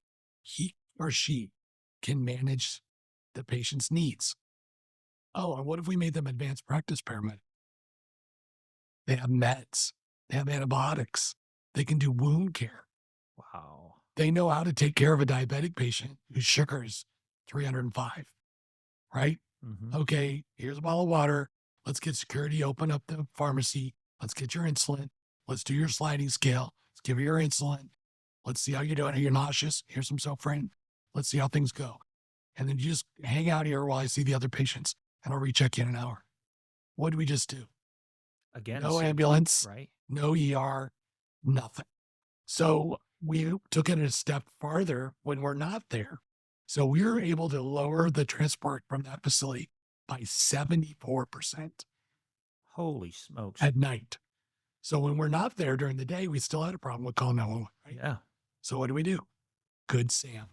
S1: he or she can manage the patient's needs. Oh, and what if we made them advanced practice paramedic? They have meds, they have antibiotics, they can do wound care.
S3: Wow.
S1: They know how to take care of a diabetic patient whose sugar is 305, right?
S3: Mhm.
S1: Okay, here's a bottle of water. Let's get security, open up the pharmacy. Let's get your insulin. Let's do your sliding scale. Let's give you your insulin. Let's see how you're doing. Are you nauseous? Here's some Sofran. Let's see how things go. And then you just hang out here while I see the other patients, and I'll recheck you in an hour. What did we just do?
S3: Again,
S1: No ambulance,
S3: right?
S1: no ER, nothing. So we took it a step farther when we're not there. So we were able to lower the transport from that facility by 74%
S3: Holy smokes.
S1: at night. So when we're not there during the day, we still had a problem with calling 911, right?
S3: Yeah.
S1: So what do? Good Sam.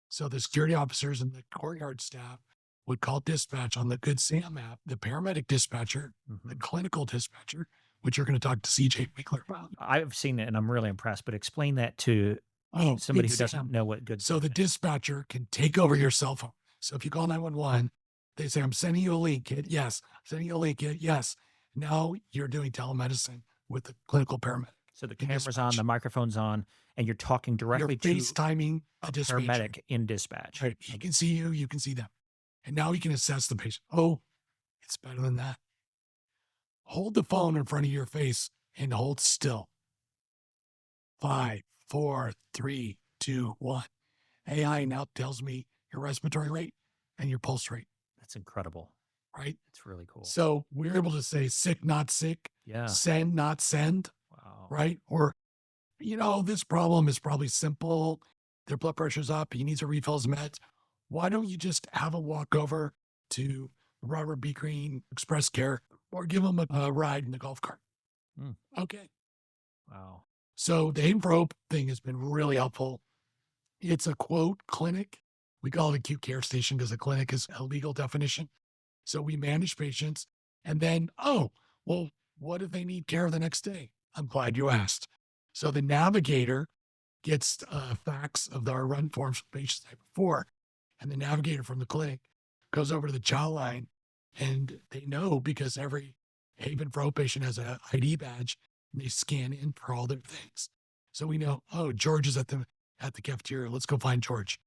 S1: So the security officers and the courtyard staff would call dispatch on the Good Sam app, the paramedic dispatcher, the
S3: Mhm.
S1: clinical dispatcher, which you're going to talk to CJ Winkler about.
S3: I've seen it and I'm really impressed, but explain that to
S1: Oh,
S3: somebody
S1: Good
S3: who doesn't
S1: Sam.
S3: know what good
S1: So
S3: Sam
S1: the
S3: is.
S1: dispatcher can take over your cell phone. So if you call 911, they say, I'm sending you a link, kid. Yes. I'm sending you a link, kid. Yes. Now you're doing telemedicine with the clinical paramedic.
S3: So the
S1: in
S3: camera's on,
S1: dispatch.
S3: the microphone's on, and you're talking
S1: You're
S3: directly to
S1: FaceTiming
S3: a
S1: a dispatcher.
S3: paramedic in dispatch.
S1: Right. He can see you, you can see them. And now he can assess the patient. Oh, it's better than that. Hold the phone in front of your face and hold still. 5, 4, 3, 2, 1. AI now tells me your respiratory rate and your pulse rate,
S3: That's incredible.
S1: right?
S3: It's really cool.
S1: So we're able to say sick, not sick,
S3: Yeah.
S1: send, not send,
S3: Wow.
S1: right? Or, this problem is probably simple. Their blood pressure's up. He needs a refill of his meds. Why don't you just have a walk over to Robert B. Green Express Care or give him a ride in the golf cart?
S3: Hmm.
S1: Okay.
S3: Wow.
S1: So the aim for hope thing has been really helpful. It's a quote clinic. We call it acute care station because a clinic is a legal definition. So we manage patients and then, well, what if they need care the next day? I'm glad you asked. So the navigator gets a fax of our run forms from patients the night before. And the navigator from the clinic goes over to the chow line and they know because every Haven for Hope patient has an ID badge and they scan in for all their things. So we know, George is at the cafeteria. Let's go find George.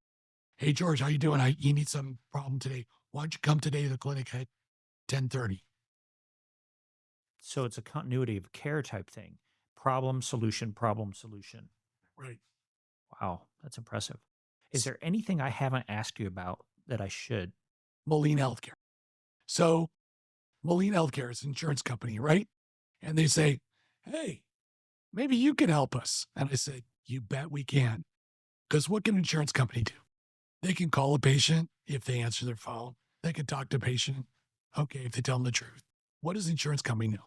S1: Hey, George, how you doing? You need some problem today. Why don't you come today to the clinic at 10:30?
S3: So it's a continuity of care type thing. Problem, solution, problem, solution.
S1: Right.
S3: Wow. That's impressive. Is there anything I haven't asked you about that I should?
S1: Molina Healthcare. So Molina Healthcare is an insurance company, right? And they say, hey, maybe you can help us. And I said, you bet we can. Because what can an insurance company do? They can call a patient if they answer their phone. They can talk to a patient. Okay, if they tell them the truth. What does the insurance company know?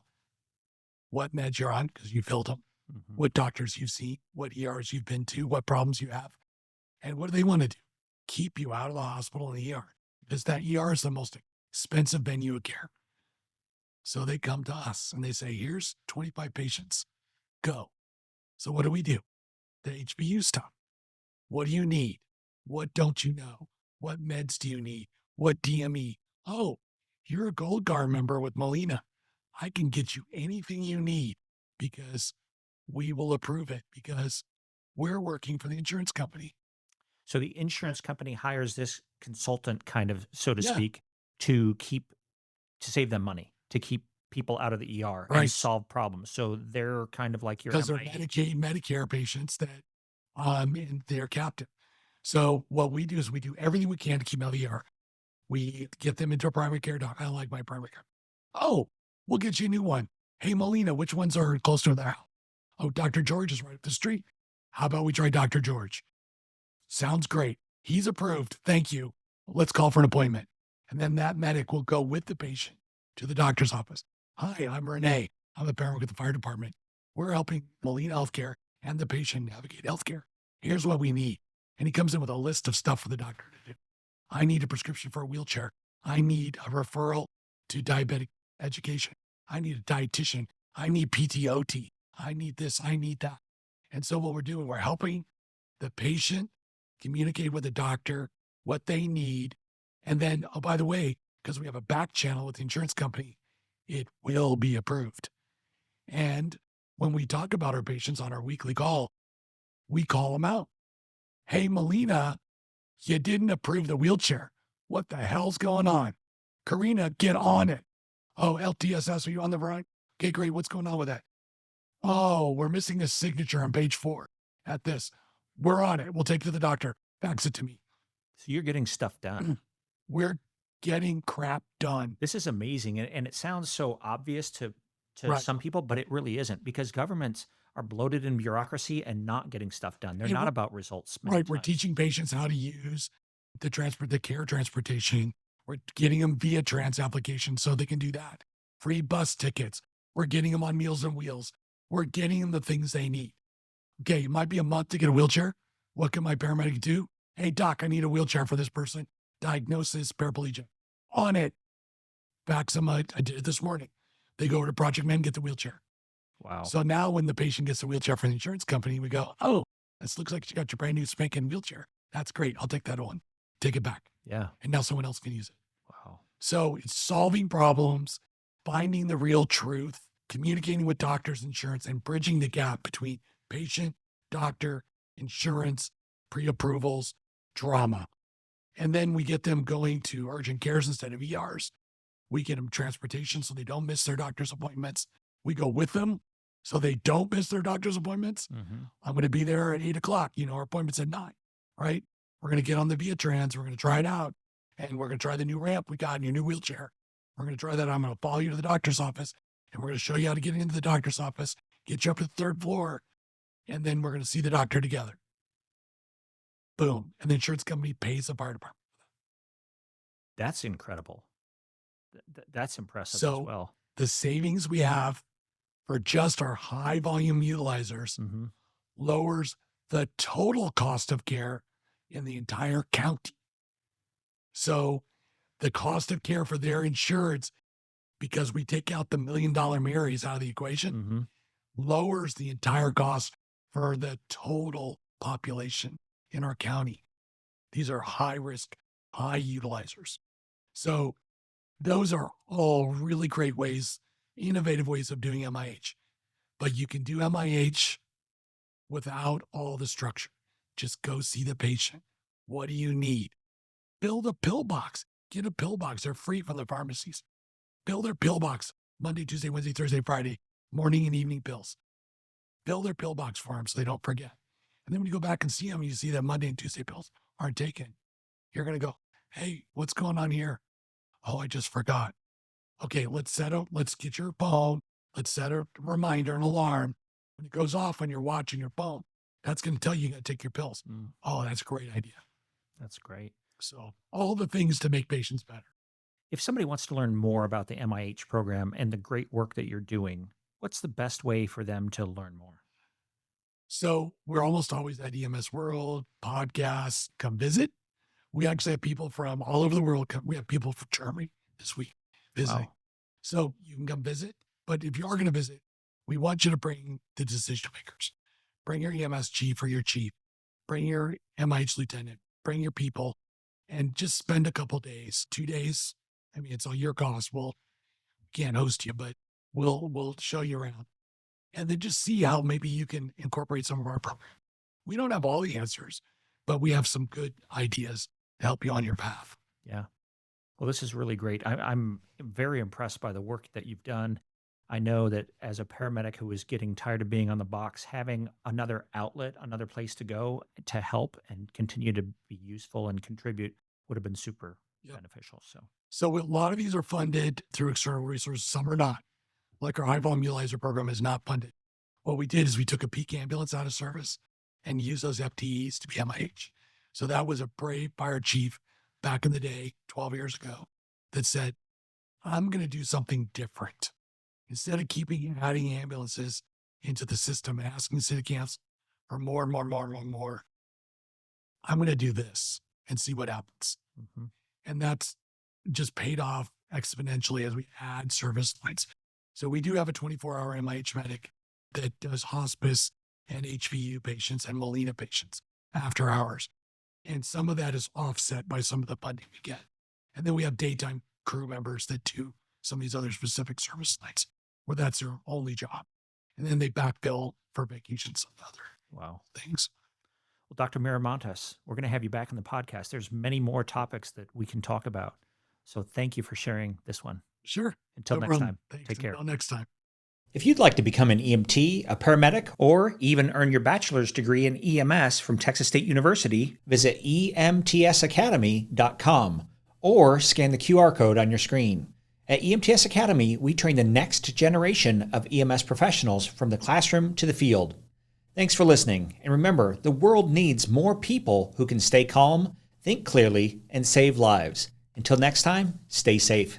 S1: What meds you're on because you filled them.
S3: Mhm.
S1: What doctors you've seen, what ERs you've been to, what problems you have. And what do they want to do? Keep you out of the hospital and the ER. Because that ER is the most expensive venue of care. So they come to us and they say, here's 25 patients. Go. So what do? The HBU stuff. What do you need? What don't you know? What meds do you need? What DME? Oh, you're a Gold Guard member with Molina. I can get you anything you need because we will approve it because we're working for the insurance company.
S3: So the insurance company hires this consultant, kind of, so to
S1: Yeah.
S3: speak, to save them money, to keep people out of the ER
S1: Right.
S3: and solve problems. So they're kind of like your
S1: Because they're
S3: MIA.
S1: Medicaid, Medicare patients that and they're captive. So what we do is we do everything we can to keep them out of the ER. We get them into a primary care doc. I like my primary care. Oh, we'll get you a new one. Hey, Molina, which ones are close to their house? Oh, Dr. George is right up the street. How about we try Dr. George? Sounds great. He's approved. Thank you. Let's call for an appointment. And then that medic will go with the patient to the doctor's office. Hi, I'm Renee. I'm a paramedic at the fire department. We're helping Molina Healthcare and the patient navigate healthcare. Here's what we need. And he comes in with a list of stuff for the doctor to do. I need a prescription for a wheelchair. I need a referral to diabetic education. I need a dietitian. I need PTOT. I need this. I need that. And so what we're doing, we're helping the patient communicate with the doctor, what they need. And then, oh, by the way, because we have a back channel with the insurance company, it will be approved. And when we talk about our patients on our weekly call, we call them out. Hey, Molina, you didn't approve the wheelchair. What the hell's going on? Karina, get on it. Oh, LTSS, are you on the right? Okay, great. What's going on with that? Oh, we're missing a signature on page 4 at this. We're on it. We'll take it to the doctor. Fax it to me.
S3: So you're getting stuff done.
S1: We're getting crap done.
S3: This is amazing. And it sounds so obvious to
S1: Right.
S3: some people, but it really isn't, because governments are bloated in bureaucracy and not getting stuff done. They're
S1: Hey,
S3: not
S1: we're-
S3: about results. many
S1: Right. We're
S3: times.
S1: teaching patients how to use the care transportation. We're getting them via trans applications so they can do that. Free bus tickets. We're getting them on Meals and Wheels. We're getting them the things they need. Okay, it might be a month to get a wheelchair. What can my paramedic do? Hey, doc, I need a wheelchair for this person. Diagnosis, paraplegia. On it. Fax them. I did it this morning. They go over to Project Man, get the wheelchair.
S3: Wow.
S1: So now when the patient gets a wheelchair from the insurance company, we go, oh, this looks like you got your brand new spanking wheelchair. That's great. I'll take that on. Take it back.
S3: Yeah.
S1: And now someone else can use it.
S3: Wow.
S1: So it's solving problems, finding the real truth, communicating with doctors, insurance, and bridging the gap between patient, doctor, insurance, pre-approvals, drama. And then we get them going to urgent cares instead of ERs. We get them transportation so they don't miss their doctor's appointments. We go with them so they don't miss their doctor's appointments.
S3: Mm-hmm.
S1: I'm going to be there at 8:00. Our appointment's at 9, right? We're going to get on the Via Trans. We're going to try it out. And we're going to try the new ramp we got in your new wheelchair. We're going to try that. I'm going to follow you to the doctor's office, and we're going to show you how to get into the doctor's office, get you up to the 3rd floor, and then we're going to see the doctor together. Boom. And the insurance company pays the fire department.
S3: That's incredible. That's impressive
S1: So-
S3: as well.
S1: The savings we have for just our high volume utilizers
S3: Mm-hmm.
S1: lowers the total cost of care in the entire county. So the cost of care for their insureds, because we take out the $1 million Marys out of the equation,
S3: Mm-hmm.
S1: lowers the entire cost for the total population in our county. These are high risk, high utilizers. So those are all really great ways, innovative ways of doing MIH. But you can do MIH without all the structure. Just go see the patient. What do you need? Build a pill box. Get a pill box. They're free from the pharmacies. Build their pill box Monday, Tuesday, Wednesday, Thursday, Friday, morning and evening pills. Build their pill box for them so they don't forget. And then when you go back and see them, you see that Monday and Tuesday pills aren't taken. You're going to go, hey, what's going on here? Oh, I just forgot. Okay, let's get your phone. Let's set a reminder, an alarm. When it goes off when you're watching your phone, that's going to tell you got to take your pills. Oh, that's a great idea.
S3: That's great.
S1: So all the things to make patients better.
S3: If somebody wants to learn more about the MIH program and the great work that you're doing, what's the best way for them to learn more?
S1: So we're almost always at EMS World, podcasts, come visit. We actually have people from all over the world. We have people from Germany this week visiting.
S3: Wow.
S1: So you can come visit. But if you are going to visit, we want you to bring the decision makers. Bring your EMS chief or your chief. Bring your MIH lieutenant. Bring your people and just spend a couple days, 2 days. I mean, it's all your cost. We can't host you, but we'll show you around. And then just see how maybe you can incorporate some of our program. We don't have all the answers, but we have some good ideas to help you on your path.
S3: Yeah. Well, this is really great. I'm very impressed by the work that you've done. I know that as a paramedic who is getting tired of being on the box, having another outlet, another place to go to help and continue to be useful and contribute would have been super
S1: Yep.
S3: beneficial.
S1: So a lot of these are funded through external resources. Some are not. Like our high volume utilizer program is not funded. What we did is we took a peak ambulance out of service and used those FTEs to be MIH. So that was a brave fire chief back in the day, 12 years ago, that said, I'm going to do something different. Instead of adding ambulances into the system and asking the city council for more and more, I'm going to do this and see what happens.
S3: Mm-hmm.
S1: And that's just paid off exponentially as we add service lines. So we do have a 24-hour MIH medic that does hospice and HVU patients and Molina patients after hours. And some of that is offset by some of the funding we get. And then we have daytime crew members that do some of these other specific service nights where that's their only job. And then they backfill for vacations and other
S3: Wow.
S1: things.
S3: Well, Dr. Miramontes, we're going to have you back in the podcast. There's many more topics that we can talk about. So thank you for sharing this one.
S1: Sure.
S3: Until
S1: No
S3: next
S1: problem.
S3: time,
S1: Thanks.
S3: take care.
S1: Until next time.
S2: If you'd like to become an EMT, a paramedic, or even earn your bachelor's degree in EMS from Texas State University, visit emtsacademy.com or scan the QR code on your screen. At EMTS Academy, we train the next generation of EMS professionals from the classroom to the field. Thanks for listening, and remember, the world needs more people who can stay calm, think clearly, and save lives. Until next time, stay safe.